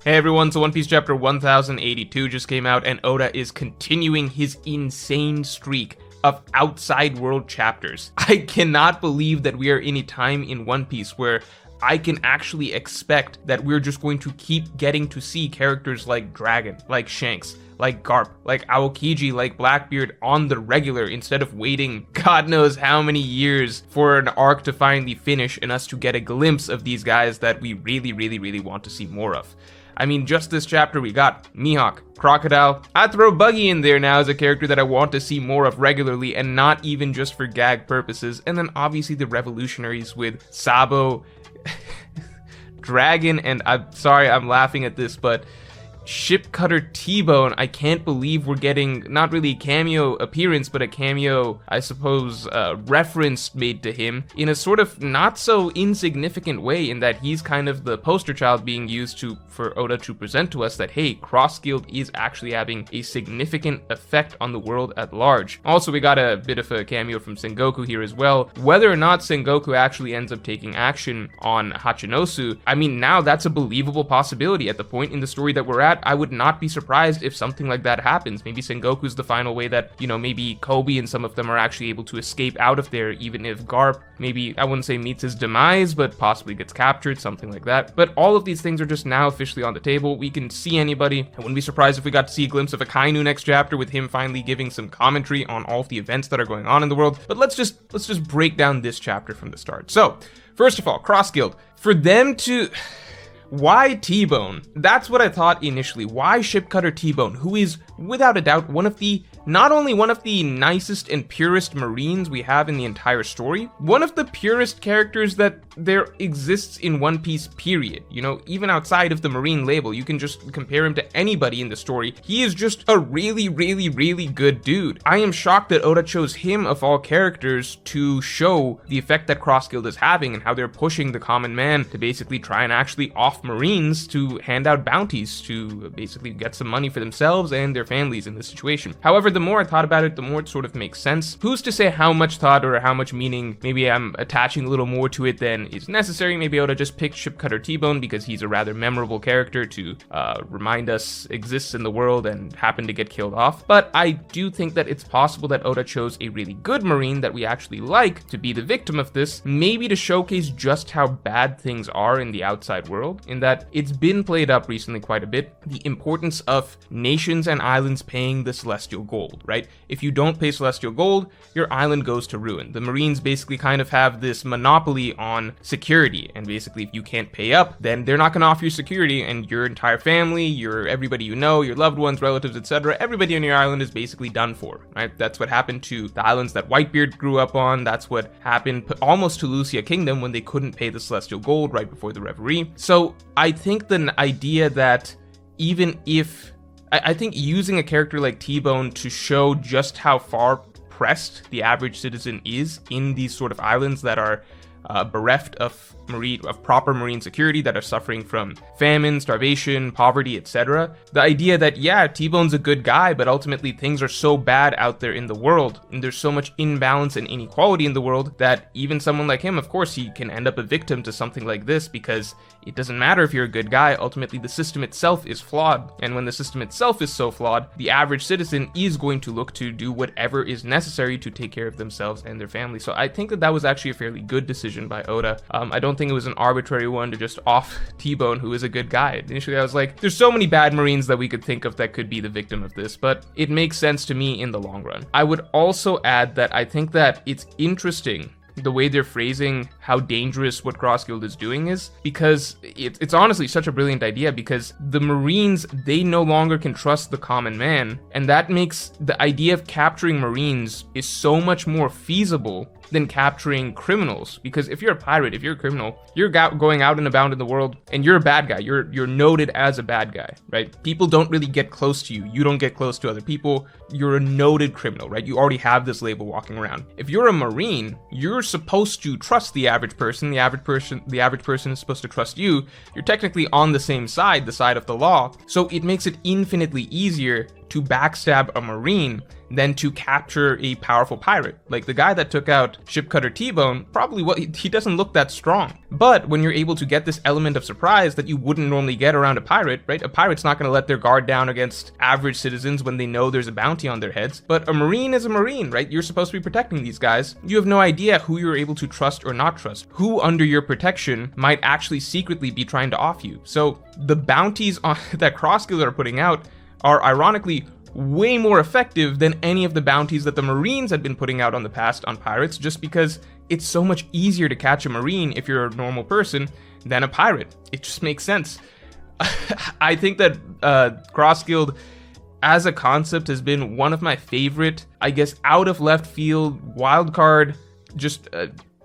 Hey everyone, so One Piece chapter 1082 just came out, and Oda is continuing his insane streak of outside world chapters. I cannot believe that we are in a time in One Piece where I can actually expect that we're just going to keep getting to see characters like Dragon, like Shanks, like Garp, like Aokiji, like Blackbeard on the regular, instead of waiting God knows how many years for an arc to finally finish and us to get a glimpse of these guys that we really want to see more of. I mean, just this chapter we got Mihawk, Crocodile. I'd throw Buggy in there now as a character that I want to see more of regularly and not even just for gag purposes. And then obviously the revolutionaries with Sabo, Dragon, and I'm sorry I'm laughing at this, but Ship Cutter T-Bone. I can't believe we're getting not really a cameo appearance, but a cameo, I suppose, reference made to him in a sort of not so insignificant way, in that he's kind of the poster child being used for Oda to present to us that, hey, Cross Guild is actually having a significant effect on the world at large. Also, we got a bit of a cameo from Sengoku here as well. Whether or not Sengoku actually ends up taking action on Hachinosu, I mean, now that's a believable possibility. At the point in the story that we're at, I would not be surprised if something like that happens. Maybe Sengoku's the final way that, you know, maybe Kobe and some of them are actually able to escape out of there, even if Garp maybe, I wouldn't say meets his demise, but possibly gets captured, something like that. But all of these things are just now officially on the table. We can see anybody. I wouldn't be surprised if we got to see a glimpse of Akainu next chapter, with him finally giving some commentary on all of the events that are going on in the world. But let's just break down this chapter from the start. So, first of all, Cross Guild. For them to... Why T-Bone? That's what I thought initially. Why Ship Cutter T-Bone, who is without a doubt not only one of the nicest and purest Marines we have in the entire story, one of the purest characters that there exists in One Piece, period. You know, even outside of the Marine label, you can just compare him to anybody in the story. He is just a really good dude. I am shocked that Oda chose him of all characters to show the effect that Cross Guild is having and how they're pushing the common man to basically try and actually off Marines to hand out bounties to basically get some money for themselves and their families in this situation. However, the more I thought about it, the more it sort of makes sense. Who's to say how much thought or how much meaning maybe I'm attaching a little more to it than is necessary? Maybe Oda just picked Ship Cutter T-Bone because he's a rather memorable character to remind us exists in the world and happened to get killed off. But I do think that it's possible that Oda chose a really good Marine that we actually like to be the victim of this, maybe to showcase just how bad things are in the outside world, in that it's been played up recently quite a bit, the importance of nations and islands paying the Celestial Gold, right? If you don't pay Celestial Gold, your island goes to ruin. The Marines basically kind of have this monopoly on security, and basically if you can't pay up, then they're not going to offer you security, and your entire family, everybody you know, your loved ones, relatives, etc., everybody on your island is basically done for, right? That's what happened to the islands that Whitebeard grew up on. That's what happened almost to Lucia Kingdom when they couldn't pay the Celestial Gold right before the Reverie. So I think the idea that even if I think using a character like T-Bone to show just how far pressed the average citizen is in these sort of islands that are bereft of proper marine security, that are suffering from famine, starvation, poverty, etc. The idea that, yeah, T-Bone's a good guy, but ultimately things are so bad out there in the world, and there's so much imbalance and inequality in the world, that even someone like him, of course, he can end up a victim to something like this, because it doesn't matter if you're a good guy, ultimately the system itself is flawed, and when the system itself is so flawed, the average citizen is going to look to do whatever is necessary to take care of themselves and their family. So I think that was actually a fairly good decision by Oda. I don't think it was an arbitrary one to just off T-Bone, who is a good guy. Initially I was like, there's so many bad Marines that we could think of that could be the victim of this, but it makes sense to me in the long run. I would also add that I think that it's interesting the way they're phrasing how dangerous what Cross Guild is doing is, because it's honestly such a brilliant idea, because the Marines, they no longer can trust the common man, and that makes the idea of capturing Marines is so much more feasible than capturing criminals. Because if you're a pirate, if you're a criminal, you're going out and about in the world, and you're a bad guy. You're noted as a bad guy, right? People don't really get close to you. You don't get close to other people. You're a noted criminal, right? You already have this label walking around. If you're a Marine, you're supposed to trust the average person. The average person is supposed to trust you. You're technically on the same side, the side of the law. So it makes it infinitely easier to backstab a Marine than to capture a powerful pirate. Like the guy that took out Ship Cutter T-Bone, probably he doesn't look that strong. But when you're able to get this element of surprise that you wouldn't normally get around a pirate, right? A pirate's not going to let their guard down against average citizens when they know there's a bounty on their heads. But a Marine is a Marine, right? You're supposed to be protecting these guys. You have no idea who you're able to trust or not trust. Who under your protection might actually secretly be trying to off you. So the bounties that Crossguild are putting out are ironically way more effective than any of the bounties that the Marines had been putting out on the past on pirates, just because it's so much easier to catch a Marine if you're a normal person than a pirate. It just makes sense. I think that Crossguild as a concept has been one of my favorite, I guess, out of left field, wildcard, just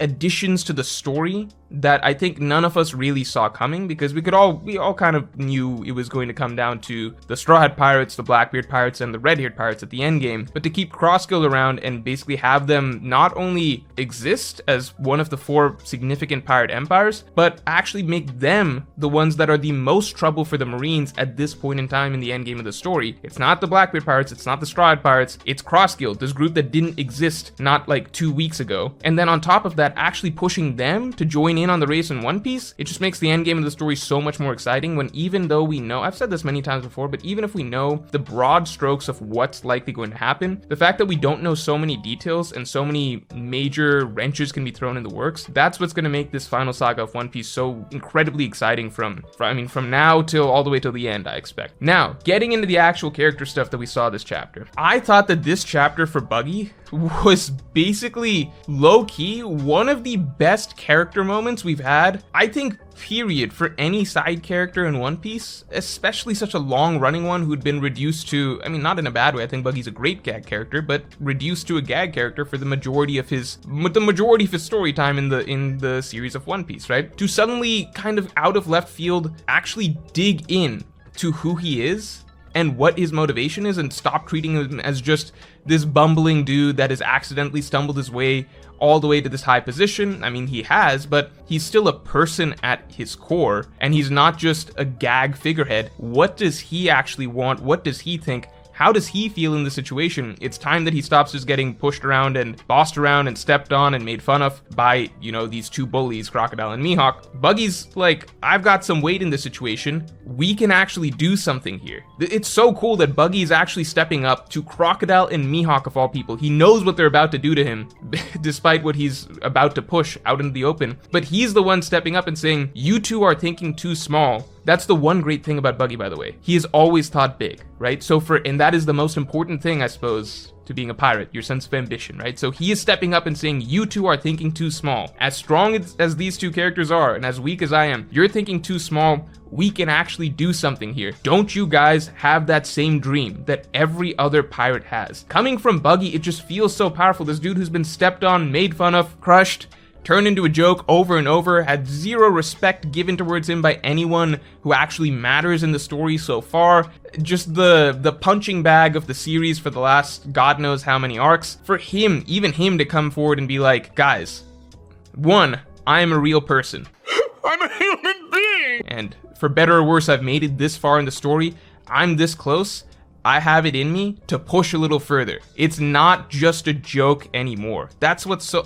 additions to the story that I think none of us really saw coming, because we all kind of knew it was going to come down to the Straw Hat Pirates, the Blackbeard Pirates, and the Red-Haired Pirates at the end game. But to keep Crossguild around and basically have them not only exist as one of the 4 significant pirate empires, but actually make them the ones that are the most trouble for the Marines at this point in time in the end game of the story. It's not the Blackbeard Pirates, it's not the Straw Hat Pirates, it's Crossguild, this group that didn't exist not like 2 weeks ago. And then on top of that, actually pushing them to join in on the race in One Piece, it just makes the end game of the story so much more exciting when, even though we know, I've said this many times before, but even if we know the broad strokes of what's likely going to happen, the fact that we don't know so many details and so many major wrenches can be thrown in the works, that's what's going to make this final saga of One Piece so incredibly exciting from now till all the way till the end, I expect. Now, getting into the actual character stuff that we saw this chapter. I thought that this chapter for Buggy was basically low-key one of the best character moments we've had, I think, period, for any side character in One Piece, especially such a long-running one who'd been reduced to, I mean, not in a bad way, I think Buggy's a great gag character, but reduced to a gag character for the majority of his story time in the series of One Piece, right? To suddenly, kind of out of left field, actually dig in to who he is and what his motivation is, and stop treating him as just this bumbling dude that has accidentally stumbled his way all the way to this high position. I mean, he has, but he's still a person at his core, and he's not just a gag figurehead. What does he actually want? What does he think? How does he feel in the situation? It's time that he stops just getting pushed around and bossed around and stepped on and made fun of by, you know, these 2 bullies, Crocodile and Mihawk. Buggy's like, I've got some weight in this situation. We can actually do something here. It's so cool that Buggy's actually stepping up to Crocodile and Mihawk of all people. He knows what they're about to do to him, despite what he's about to push out into the open. But he's the one stepping up and saying, you 2 are thinking too small. That's the one great thing about Buggy, by the way. He has always thought big, right? And that is the most important thing, I suppose, to being a pirate, your sense of ambition, right? So he is stepping up and saying, you 2 are thinking too small. As strong as these 2 characters are, and as weak as I am, you're thinking too small. We can actually do something here. Don't you guys have that same dream that every other pirate has? Coming from Buggy, it just feels so powerful. This dude who's been stepped on, made fun of, crushed, turned into a joke over and over, had zero respect given towards him by anyone who actually matters in the story so far. Just the punching bag of the series for the last God knows how many arcs. For him, even him, to come forward and be like, guys, 1, I am a real person. I'm a human being! And for better or worse, I've made it this far in the story. I'm this close. I have it in me to push a little further. It's not just a joke anymore. That's what's so...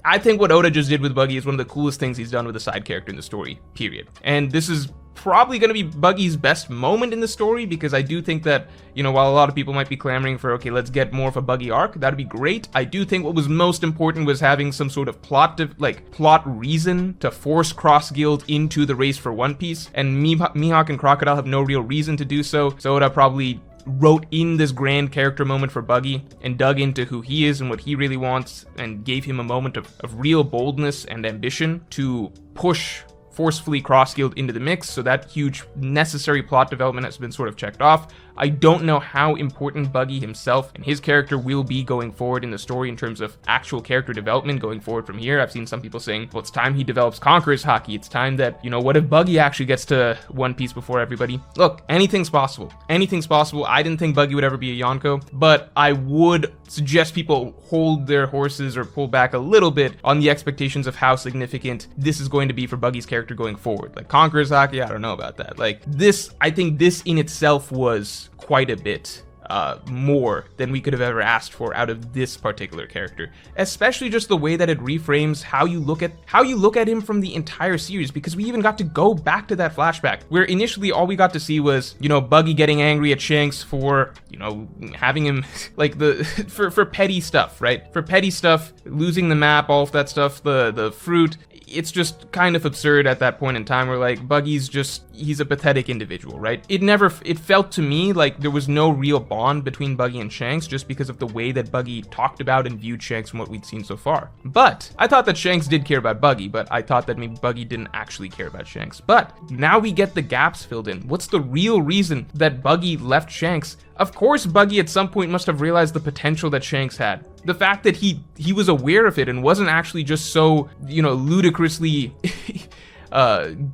I think what Oda just did with Buggy is one of the coolest things he's done with a side character in the story, period. And this is probably going to be Buggy's best moment in the story, because I do think that, you know, while a lot of people might be clamoring for, okay, let's get more of a Buggy arc, that'd be great. I do think what was most important was having some sort of plot reason to force Crossguild into the race for One Piece, and Mihawk and Crocodile have no real reason to do so, so Oda probably wrote in this grand character moment for Buggy and dug into who he is and what he really wants, and gave him a moment of real boldness and ambition to push forcefully Crossguild into the mix, so that huge necessary plot development has been sort of checked off. I don't know how important Buggy himself and his character will be going forward in the story in terms of actual character development going forward from here. I've seen some people saying, well, it's time he develops Conqueror's Haki. It's time that, you know, what if Buggy actually gets to One Piece before everybody? Look, anything's possible. Anything's possible. I didn't think Buggy would ever be a Yonko, but I would suggest people hold their horses or pull back a little bit on the expectations of how significant this is going to be for Buggy's character going forward. Like Conqueror's Haki, I don't know about that. Like this, I think this in itself was Shanks quite a bit. More than we could have ever asked for out of this particular character, especially just the way that it reframes how you look at him from the entire series, because we even got to go back to that flashback where initially all we got to see was, you know, Buggy getting angry at Shanks for, you know, having him like for petty stuff, right? For petty stuff, losing the map, all of that stuff, the fruit. It's just kind of absurd at that point in time where, like, he's a pathetic individual, right? It felt to me like there was no real bond between Buggy and Shanks just because of the way that Buggy talked about and viewed Shanks from what we'd seen so far. But I thought that Shanks did care about Buggy, but I thought that maybe Buggy didn't actually care about Shanks. But now we get the gaps filled in. What's the real reason that Buggy left Shanks? Of course, Buggy at some point must have realized the potential that Shanks had. The fact that he was aware of it and wasn't actually just so, you know, ludicrously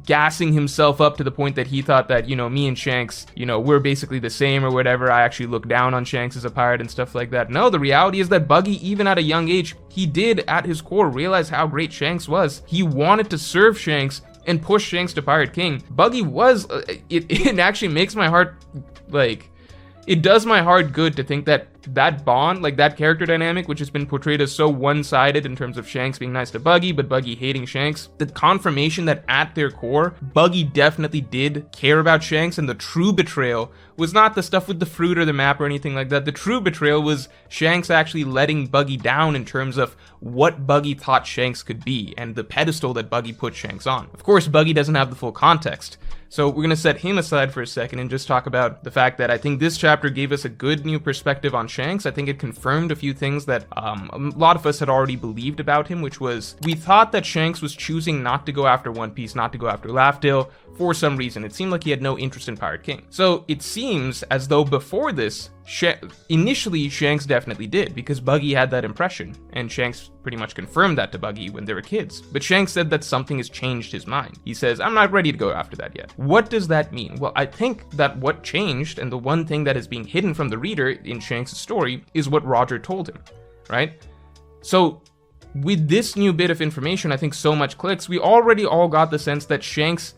gassing himself up to the point that he thought that, you know, me and Shanks, you know, we're basically the same or whatever. I actually look down on Shanks as a pirate and stuff like that. No, the reality is that Buggy, even at a young age, he did at his core realize how great Shanks was. He wanted to serve Shanks and push Shanks to Pirate King. Buggy was, it actually makes my heart, like, it does my heart good to think that that bond, like that character dynamic, which has been portrayed as so one-sided in terms of Shanks being nice to Buggy, but Buggy hating Shanks, the confirmation that at their core, Buggy definitely did care about Shanks, and the true betrayal was not the stuff with the fruit or the map or anything like that. The true betrayal was Shanks actually letting Buggy down in terms of what Buggy thought Shanks could be, and the pedestal that Buggy put Shanks on. Of course, Buggy doesn't have the full context, so we're going to set him aside for a second and just talk about the fact that I think this chapter gave us a good new perspective on Shanks. I think it confirmed a few things that a lot of us had already believed about him, which was we thought that Shanks was choosing not to go after One Piece, not to go after Laughdale for some reason. It seemed like he had no interest in Pirate King. So it seems as though before this, initially Shanks definitely did, because Buggy had that impression, and Shanks pretty much confirmed that to Buggy when they were kids. But Shanks said that something has changed his mind. He says, I'm not ready to go after that yet. What does that mean? Well, I think that what changed, and the one thing that is being hidden from the reader in Shanks' story, is what Roger told him, right? So with this new bit of information, I think so much clicks. We already all got the sense that Shanks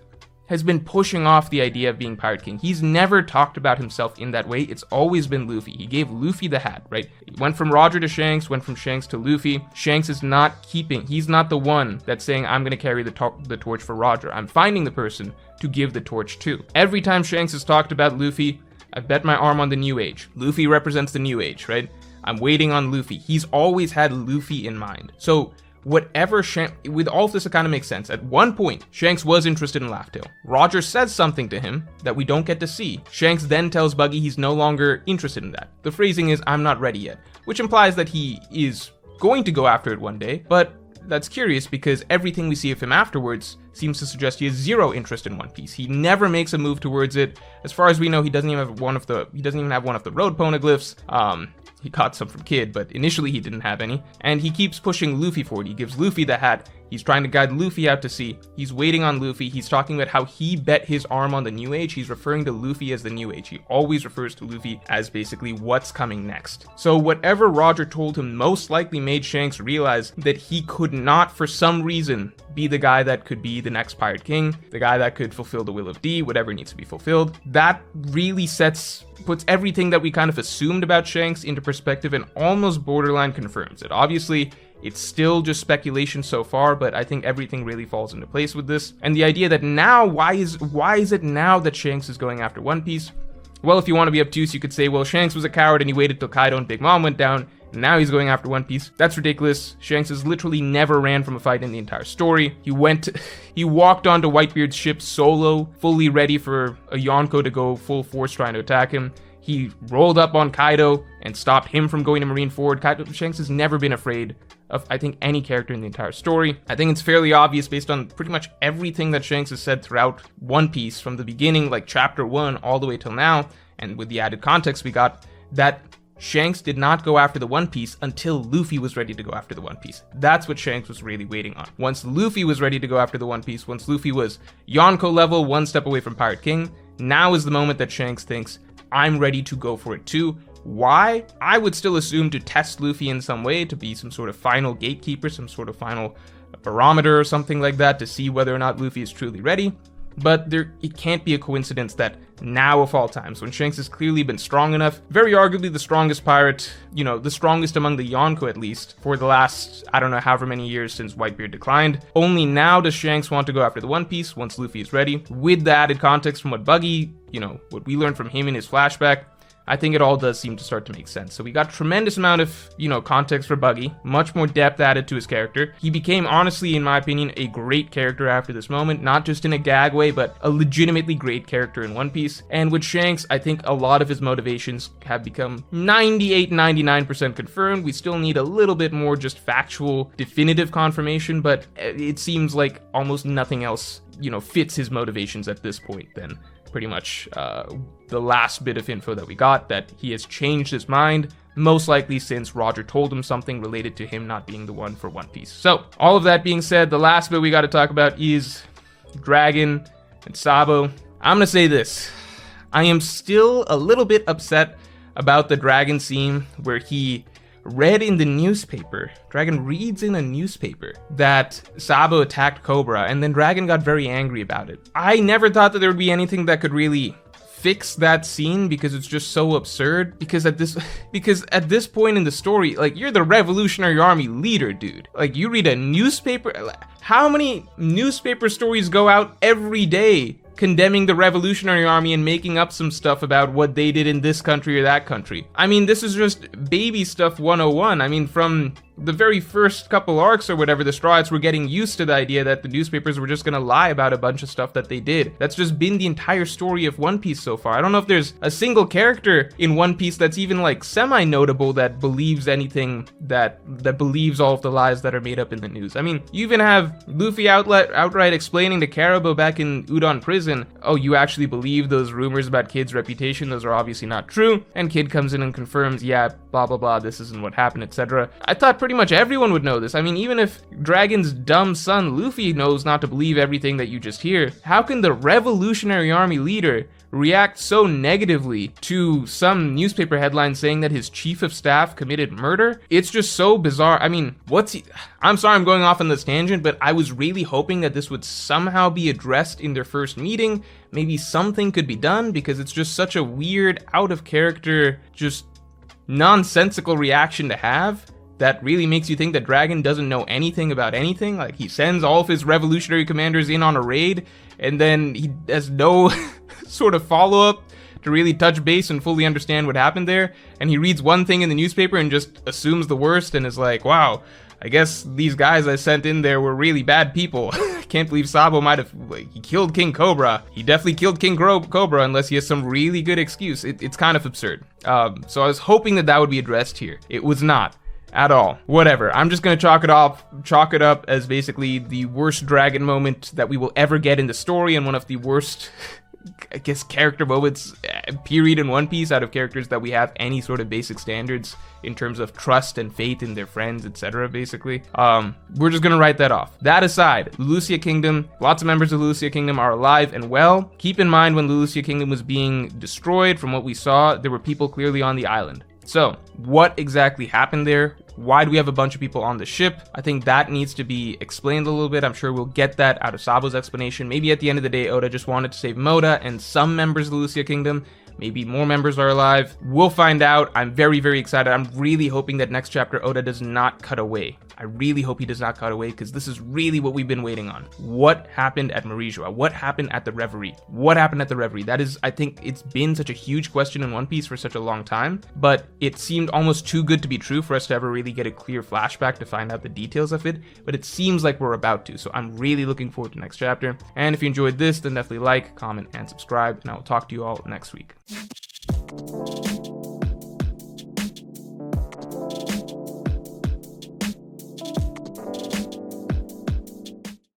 has been pushing off the idea of being Pirate King. He's never talked about himself in that way. It's always been Luffy. He gave Luffy the hat, right? He went from Roger to Shanks, went from Shanks to Luffy. Shanks is not he's not the one that's saying, I'm going to carry the torch for Roger. I'm finding the person to give the torch to. Every time Shanks has talked about Luffy, I've bet my arm on the New Age. Luffy represents the New Age, right? I'm waiting on Luffy. He's always had Luffy in mind. So whatever with all of this, it kind of makes sense. At one point, Shanks was interested in Laughdale. Roger says something to him that we don't get to see. Shanks then tells Buggy he's no longer interested in that. The phrasing is, I'm not ready yet, which implies that he is going to go after it one day, but that's curious because everything we see of him afterwards seems to suggest he has zero interest in One Piece. He never makes a move towards it. As far as we know, he doesn't even have one of the road poneglyphs. He caught some from Kid, but initially he didn't have any. And he keeps pushing Luffy forward. He gives Luffy the hat. He's trying to guide Luffy out to sea. He's waiting on Luffy. He's talking about how he bet his arm on the New Age. He's referring to Luffy as the New Age. He always refers to Luffy as basically what's coming next. So whatever Roger told him most likely made Shanks realize that he could not, for some reason, be the guy that could be the next Pirate King, the guy that could fulfill the will of D, whatever needs to be fulfilled. That really puts everything that we kind of assumed about Shanks into perspective and almost borderline confirms it. Obviously, it's still just speculation so far, but I think everything really falls into place with this. And the idea that now, why is it now that Shanks is going after One Piece? Well, if you want to be obtuse, you could say, well, Shanks was a coward and he waited till Kaido and Big Mom went down, and now he's going after One Piece. That's ridiculous. Shanks has literally never ran from a fight in the entire story. He walked onto Whitebeard's ship solo, fully ready for a Yonko to go full force trying to attack him. He rolled up on Kaido and stopped him from going to Marineford. Shanks has never been afraid of, I think, any character in the entire story. I think it's fairly obvious based on pretty much everything that Shanks has said throughout One Piece, from the beginning, like chapter 1, all the way till now, and with the added context we got, that Shanks did not go after the One Piece until Luffy was ready to go after the One Piece. That's what Shanks was really waiting on. Once Luffy was ready to go after the One Piece, once Luffy was Yonko level, one step away from Pirate King, now is the moment that Shanks thinks, I'm ready to go for it too. Why? I would still assume to test Luffy in some way, to be some sort of final gatekeeper, some sort of final barometer or something like that, to see whether or not Luffy is truly ready. but it can't be a coincidence that now of all times, when Shanks has clearly been strong enough, very arguably the strongest pirate, you know, the strongest among the Yonko at least, for the last, I don't know, however many years since Whitebeard declined, only now does Shanks want to go after the One Piece once Luffy is ready. With the added context from what Buggy, you know, what we learned from him in his flashback, I think it all does seem to start to make sense. So we got tremendous amount of, you know, context for Buggy, much more depth added to his character. He became, honestly, in my opinion, a great character after this moment, not just in a gag way, but a legitimately great character in One Piece. And with Shanks, I think a lot of his motivations have become 98-99% confirmed. We still need a little bit more just factual, definitive confirmation, but it seems like almost nothing else, you know, fits his motivations at this point then. Pretty much the last bit of info that we got, that he has changed his mind, most likely since Roger told him something related to him not being the one for One Piece. So, all of that being said, the last bit we got to talk about is Dragon and Sabo. I'm gonna say this. I am still a little bit upset about the Dragon scene where he read in the newspaper, Dragon reads in a newspaper that Sabo attacked Cobra, and then Dragon got very angry about it. I never thought that there would be anything that could really fix that scene because it's just so absurd. Because at this point in the story, like, you're the Revolutionary Army leader, dude. Like, you read a newspaper. How many newspaper stories go out every day condemning the Revolutionary Army and making up some stuff about what they did in this country or that country? I mean, this is just baby stuff 101. I mean, from the very first couple arcs or whatever, the Straw Hats were getting used to the idea that the newspapers were just gonna lie about a bunch of stuff that they did. That's just been the entire story of One Piece so far. I don't know if there's a single character in One Piece that's even like semi-notable that believes anything, that believes all of the lies that are made up in the news. I mean, you even have Luffy outright explaining to Caribou back in Udon Prison, oh, you actually believe those rumors about Kid's reputation? Those are obviously not true. And Kid comes in and confirms, yeah, blah blah blah, this isn't what happened, etc. I thought pretty much everyone would know this. I mean, even if Dragon's dumb son Luffy knows not to believe everything that you just hear, how can the Revolutionary Army leader react so negatively to some newspaper headline saying that his chief of staff committed murder? It's just so bizarre. I mean, I'm sorry I'm going off on this tangent, but I was really hoping that this would somehow be addressed in their first meeting. Maybe something could be done, because it's just such a weird, out of character, just nonsensical reaction to have that really makes you think that Dragon doesn't know anything about anything. Like, he sends all of his revolutionary commanders in on a raid, and then he has no sort of follow-up to really touch base and fully understand what happened there. And he reads one thing in the newspaper and just assumes the worst and is like, wow, I guess these guys I sent in there were really bad people. I can't believe Sabo might have, he killed King Cobra. He definitely killed King Cobra unless he has some really good excuse. It's kind of absurd. So I was hoping that would be addressed here. It was not. At all. Whatever. I'm just gonna chalk it up as basically the worst Dragon moment that we will ever get in the story, and one of the worst, I guess, character moments, period, in One Piece, out of characters that we have any sort of basic standards in terms of trust and faith in their friends, etc. basically. We're just gonna write that off. That aside, Lucia Kingdom, lots of members of Lucia Kingdom are alive and well. Keep in mind, when Lucia Kingdom was being destroyed, from what we saw, there were people clearly on the island. So, what exactly happened there? Why do we have a bunch of people on the ship? I think that needs to be explained a little bit. I'm sure we'll get that out of Sabo's explanation. Maybe at the end of the day, Oda just wanted to save Moda and some members of the Lucia Kingdom. Maybe more members are alive. We'll find out. I'm very, very excited. I'm really hoping that next chapter Oda does not cut away. I really hope he does not cut away, because this is really what we've been waiting on. What happened at Marie-Joie? What happened at the Reverie? What happened at the Reverie? That is, I think it's been such a huge question in One Piece for such a long time, but it seemed almost too good to be true for us to ever really get a clear flashback to find out the details of it, but it seems like we're about to, so I'm really looking forward to next chapter. And if you enjoyed this, then definitely like, comment, and subscribe, and I will talk to you all next week.